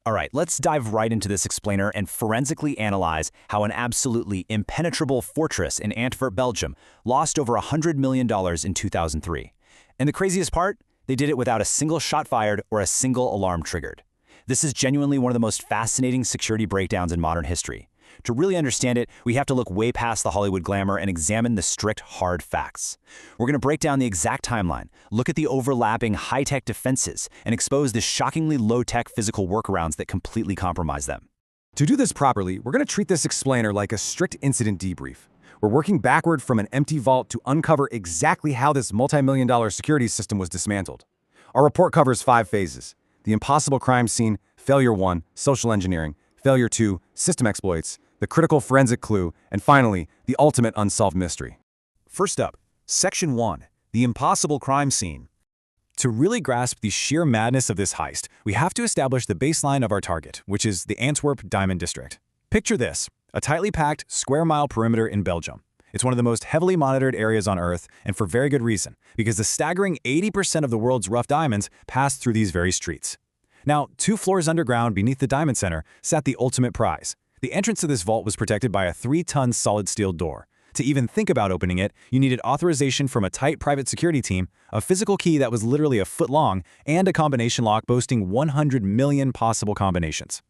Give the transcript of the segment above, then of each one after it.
All right, let's dive right into this explainer and forensically analyze how an absolutely impenetrable fortress in Antwerp, Belgium, lost over $100 million in 2003. And the craziest part? They did it without a single shot fired or a single alarm triggered. This is genuinely one of the most fascinating security breakdowns in modern history. To really understand it, we have to look way past the Hollywood glamour and examine the strict, hard facts. We're going to break down the exact timeline, look at the overlapping high-tech defenses, and expose the shockingly low-tech physical workarounds that completely compromise them. To do this properly, we're going to treat this explainer like a strict incident debrief. We're working backward from an empty vault to uncover exactly how this multi-million-dollar security system was dismantled. Our report covers 5 phases: the impossible crime scene, failure 1, social engineering, failure 2, system exploits, the critical forensic clue, and finally, the ultimate unsolved mystery. First up, Section 1, the impossible crime scene. To really grasp the sheer madness of this heist, we have to establish the baseline of our target, which is the Antwerp Diamond District. Picture this, a tightly packed, square-mile perimeter in Belgium. It's one of the most heavily monitored areas on Earth, and for very good reason, because the staggering 80% of the world's rough diamonds pass through these very streets. Now, 2 floors underground beneath the Diamond Center sat the ultimate prize. The entrance to this vault was protected by a 3-ton solid steel door. To even think about opening it, you needed authorization from a tight private security team, a physical key that was literally a foot long, and a combination lock boasting 100 million possible combinations.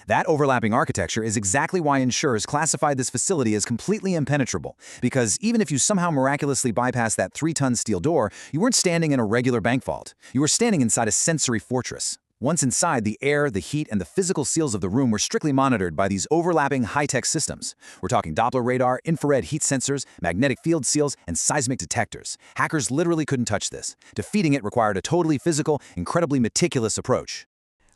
That overlapping architecture is exactly why insurers classified this facility as completely impenetrable, because even if you somehow miraculously bypassed that 3-ton steel door, you weren't standing in a regular bank vault. You were standing inside a sensory fortress. Once inside, the air, the heat, and the physical seals of the room were strictly monitored by these overlapping high-tech systems. We're talking Doppler radar, infrared heat sensors, magnetic field seals, and seismic detectors. Hackers literally couldn't touch this. Defeating it required a totally physical, incredibly meticulous approach.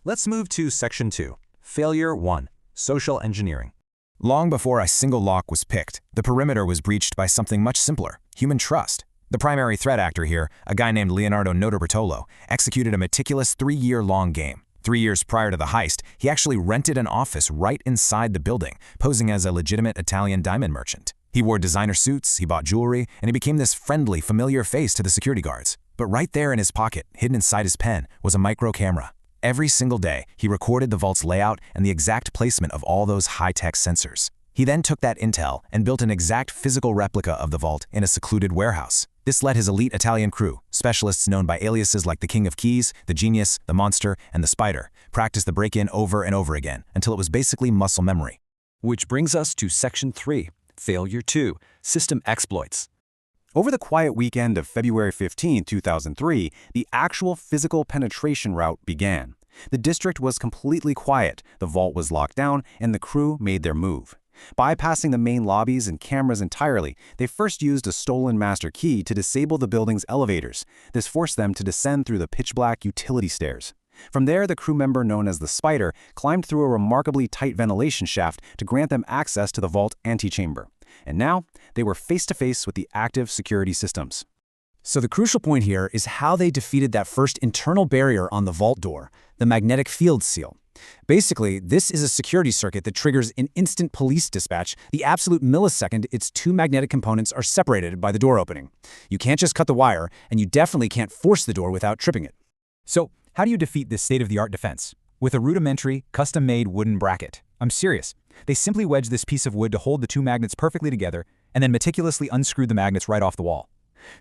Let's move to Section 2, Failure 1, Social Engineering. Long before a single lock was picked, the perimeter was breached by something much simpler: human trust. The primary threat actor here, a guy named Leonardo Notarbartolo, executed a meticulous 3-year-long game. 3 years prior to the heist, he actually rented an office right inside the building, posing as a legitimate Italian diamond merchant. He wore designer suits, he bought jewelry, and he became this friendly, familiar face to the security guards. But right there in his pocket, hidden inside his pen, was a micro camera. Every single day, he recorded the vault's layout and the exact placement of all those high-tech sensors. He then took that intel and built an exact physical replica of the vault in a secluded warehouse. This let his elite Italian crew, specialists known by aliases like the King of Keys, the Genius, the Monster, and the Spider, practice the break-in over and over again until it was basically muscle memory. Which brings us to Section 3, Failure 2, System Exploits. Over the quiet weekend of February 15, 2003, the actual physical penetration route began. The district was completely quiet, the vault was locked down, and the crew made their move. Bypassing the main lobbies and cameras entirely, they first used a stolen master key to disable the building's elevators. This forced them to descend through the pitch-black utility stairs. From there, the crew member known as the Spider climbed through a remarkably tight ventilation shaft to grant them access to the vault antechamber. And now, they were face-to-face with the active security systems. So the crucial point here is how they defeated that first internal barrier on the vault door, the magnetic field seal. Basically, this is a security circuit that triggers an instant police dispatch the absolute millisecond its 2 magnetic components are separated by the door opening. You can't just cut the wire, and you definitely can't force the door without tripping it. So, how do you defeat this state-of-the-art defense? With a rudimentary, custom-made wooden bracket. I'm serious. They simply wedged this piece of wood to hold the 2 magnets perfectly together, and then meticulously unscrewed the magnets right off the wall.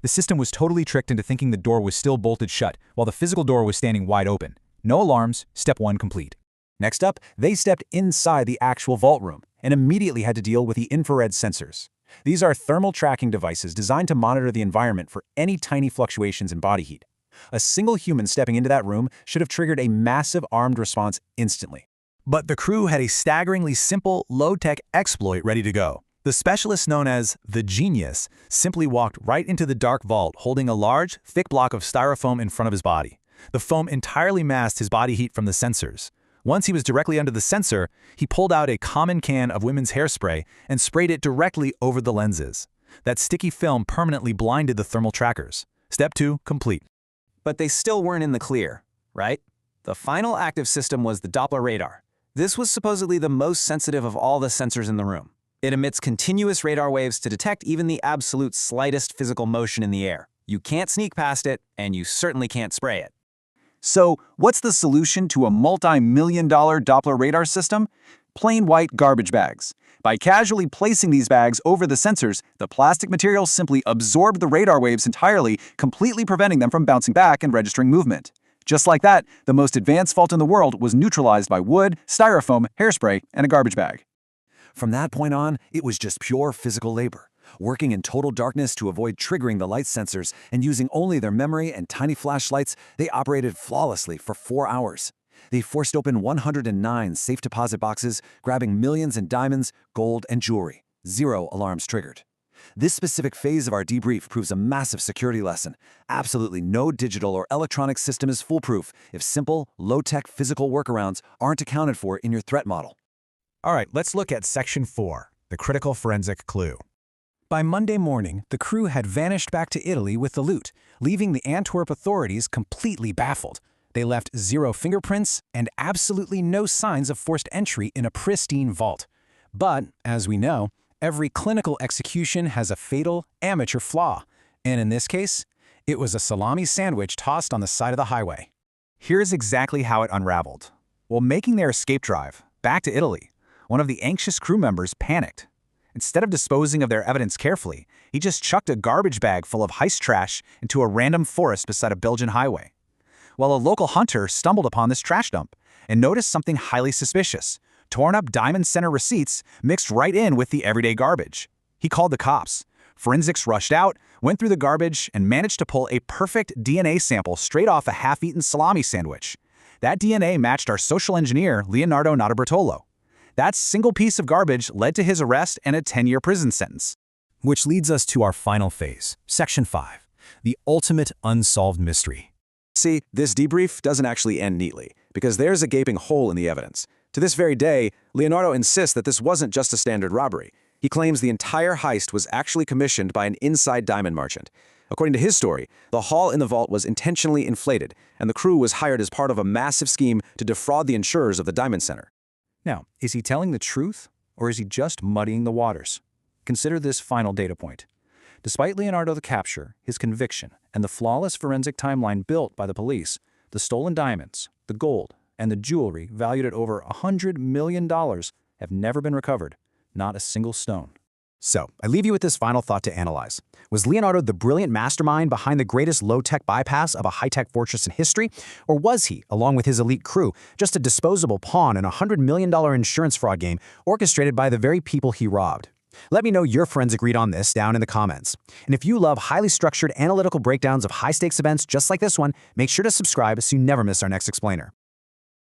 The system was totally tricked into thinking the door was still bolted shut, while the physical door was standing wide open. No alarms, step 1 complete. Next up, they stepped inside the actual vault room and immediately had to deal with the infrared sensors. These are thermal tracking devices designed to monitor the environment for any tiny fluctuations in body heat. A single human stepping into that room should have triggered a massive armed response instantly. But the crew had a staggeringly simple, low-tech exploit ready to go. The specialist known as the Genius simply walked right into the dark vault holding a large, thick block of styrofoam in front of his body. The foam entirely masked his body heat from the sensors. Once he was directly under the sensor, he pulled out a common can of women's hairspray and sprayed it directly over the lenses. That sticky film permanently blinded the thermal trackers. Step 2 complete. But they still weren't in the clear, right? The final active system was the Doppler radar. This was supposedly the most sensitive of all the sensors in the room. It emits continuous radar waves to detect even the absolute slightest physical motion in the air. You can't sneak past it, and you certainly can't spray it. So, what's the solution to a multi-million-dollar Doppler radar system? Plain white garbage bags. By casually placing these bags over the sensors, the plastic material simply absorbed the radar waves entirely, completely preventing them from bouncing back and registering movement. Just like that, the most advanced fault in the world was neutralized by wood, styrofoam, hairspray, and a garbage bag. From that point on, it was just pure physical labor. Working in total darkness to avoid triggering the light sensors and using only their memory and tiny flashlights, they operated flawlessly for 4 hours. They forced open 109 safe deposit boxes, grabbing millions in diamonds, gold, and jewelry. 0 alarms triggered. This specific phase of our debrief proves a massive security lesson. Absolutely no digital or electronic system is foolproof if simple, low-tech physical workarounds aren't accounted for in your threat model. All right, let's look at Section 4, the critical forensic clue. By Monday morning, the crew had vanished back to Italy with the loot, leaving the Antwerp authorities completely baffled. They left 0 fingerprints and absolutely no signs of forced entry in a pristine vault. But, as we know, every clinical execution has a fatal, amateur flaw. And in this case, it was a salami sandwich tossed on the side of the highway. Here's exactly how it unraveled. While making their escape drive back to Italy, one of the anxious crew members panicked. Instead of disposing of their evidence carefully, he just chucked a garbage bag full of heist trash into a random forest beside a Belgian highway. Well, a local hunter stumbled upon this trash dump and noticed something highly suspicious: torn-up Diamond Center receipts mixed right in with the everyday garbage. He called the cops. Forensics rushed out, went through the garbage, and managed to pull a perfect DNA sample straight off a half-eaten salami sandwich. That DNA matched our social engineer, Leonardo Notarbartolo. That single piece of garbage led to his arrest and a 10-year prison sentence. Which leads us to our final phase, Section 5, the ultimate unsolved mystery. See, this debrief doesn't actually end neatly, because there's a gaping hole in the evidence. To this very day, Leonardo insists that this wasn't just a standard robbery. He claims the entire heist was actually commissioned by an inside diamond merchant. According to his story, the haul in the vault was intentionally inflated, and the crew was hired as part of a massive scheme to defraud the insurers of the Diamond Center. Now, is he telling the truth, or is he just muddying the waters? Consider this final data point. Despite Leonardo's capture, his conviction, and the flawless forensic timeline built by the police, the stolen diamonds, the gold, and the jewelry valued at over $100 million have never been recovered, not a single stone. So, I leave you with this final thought to analyze. Was Leonardo the brilliant mastermind behind the greatest low-tech bypass of a high-tech fortress in history? Or was he, along with his elite crew, just a disposable pawn in a $100 million insurance fraud game orchestrated by the very people he robbed? Let me know your forensic read on this down in the comments. And if you love highly structured analytical breakdowns of high-stakes events just like this one, make sure to subscribe so you never miss our next explainer.